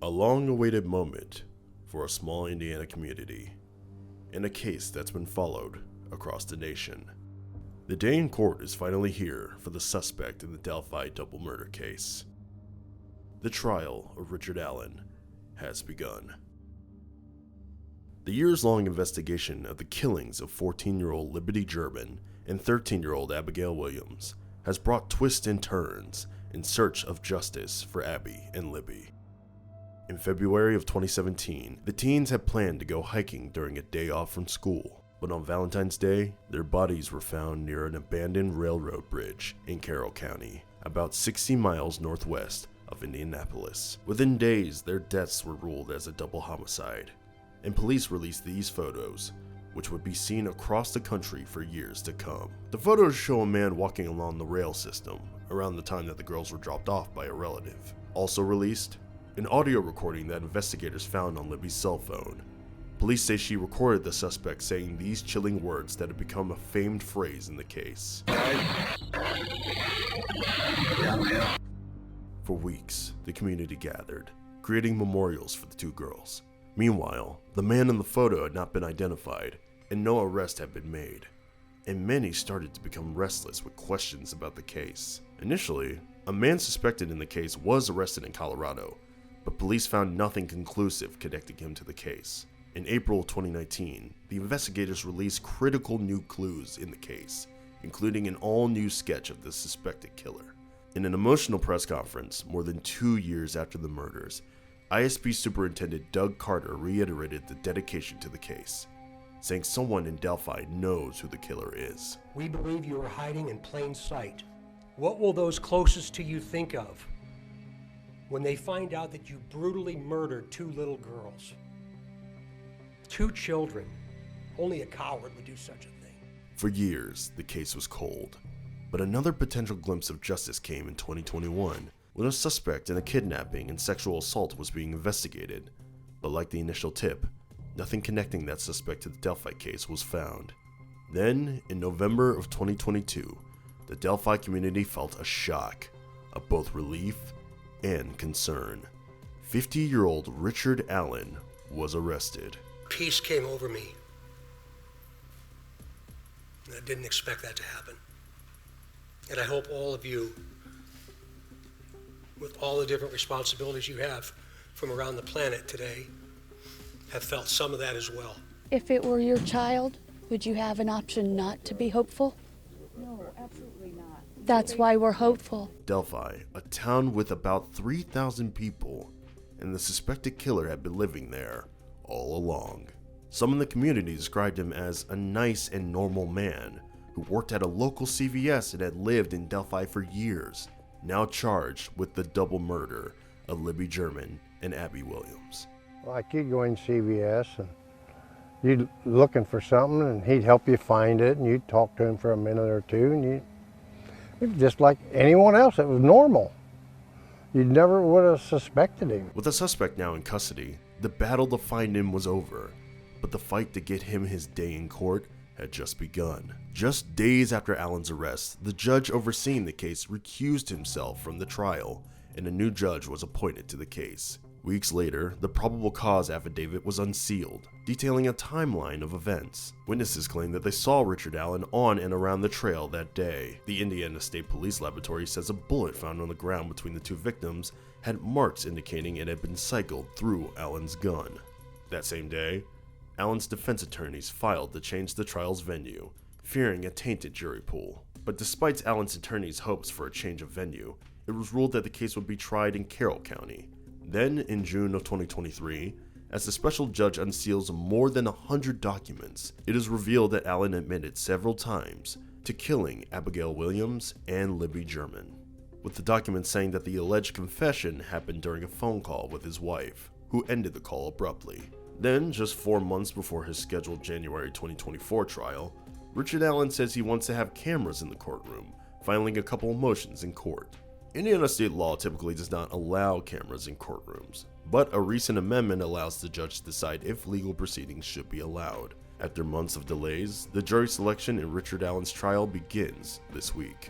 A long-awaited moment for a small Indiana community, and a case that's been followed across the nation. The day in court is finally here for the suspect in the Delphi double murder case. The trial of Richard Allen has begun. The years-long investigation of the killings of 14-year-old Libby German and 13-year-old Abigail Williams has brought twists and turns in search of justice for Abby and Libby. In February of 2017, the teens had planned to go hiking during a day off from school, but on Valentine's Day, their bodies were found near an abandoned railroad bridge in Carroll County, about 60 miles northwest of Indianapolis. Within days, their deaths were ruled as a double homicide, and police released these photos, which would be seen across the country for years to come. The photos show a man walking along the rail system around the time that the girls were dropped off by a relative. Also released, an audio recording that investigators found on Libby's cell phone. Police say she recorded the suspect saying these chilling words that have become a famed phrase in the case. For weeks, the community gathered, creating memorials for the two girls. Meanwhile, the man in the photo had not been identified, and no arrest had been made, and many started to become restless with questions about the case. Initially, a man suspected in the case was arrested in Colorado, but police found nothing conclusive connecting him to the case. In April 2019, the investigators released critical new clues in the case, including an all-new sketch of the suspected killer. In an emotional press conference more than 2 years after the murders, ISP Superintendent Doug Carter reiterated the dedication to the case, saying someone in Delphi knows who the killer is. We believe you are hiding in plain sight. What will those closest to you think of when they find out that you brutally murdered 2 little girls? 2 children. Only a coward would do such a thing. For years, the case was cold, but another potential glimpse of justice came in 2021 when a suspect in a kidnapping and sexual assault was being investigated. But like the initial tip, nothing connecting that suspect to the Delphi case was found. Then, in November of 2022, the Delphi community felt a shock of both relief and concern. 50-year-old Richard Allen was arrested. Peace came over me. I didn't expect that to happen. And I hope all of you, with all the different responsibilities you have from around the planet today, have felt some of that as well. If it were your child, would you have an option not to be hopeful? No, absolutely not. That's why we're hopeful. Delphi, a town with about 3,000 people, and the suspected killer had been living there all along. Some in the community described him as a nice and normal man who worked at a local CVS and had lived in Delphi for years, now charged with the double murder of Libby German and Abby Williams. Like you'd go in CVS and you'd looking for something and he'd help you find it and you'd talk to him for a minute or two and it was just like anyone else. It was normal. You never would have suspected him. With the suspect now in custody, the battle to find him was over, but the fight to get him his day in court had just begun. Just days after Allen's arrest, the judge overseeing the case recused himself from the trial, and a new judge was appointed to the case. Weeks later, the probable cause affidavit was unsealed, detailing a timeline of events. Witnesses claimed that they saw Richard Allen on and around the trail that day. The Indiana State Police Laboratory says a bullet found on the ground between the 2 victims had marks indicating it had been cycled through Allen's gun. That same day, Allen's defense attorneys filed to change the trial's venue, fearing a tainted jury pool. But despite Allen's attorneys' hopes for a change of venue, it was ruled that the case would be tried in Carroll County. Then, in June of 2023, as the special judge unseals more than 100 documents, it is revealed that Allen admitted several times to killing Abigail Williams and Libby German, with the documents saying that the alleged confession happened during a phone call with his wife, who ended the call abruptly. Then, just 4 months before his scheduled January 2024 trial, Richard Allen says he wants to have cameras in the courtroom, filing a couple of motions in court. Indiana state law typically does not allow cameras in courtrooms, but a recent amendment allows the judge to decide if legal proceedings should be allowed. After months of delays, the jury selection in Richard Allen's trial begins this week.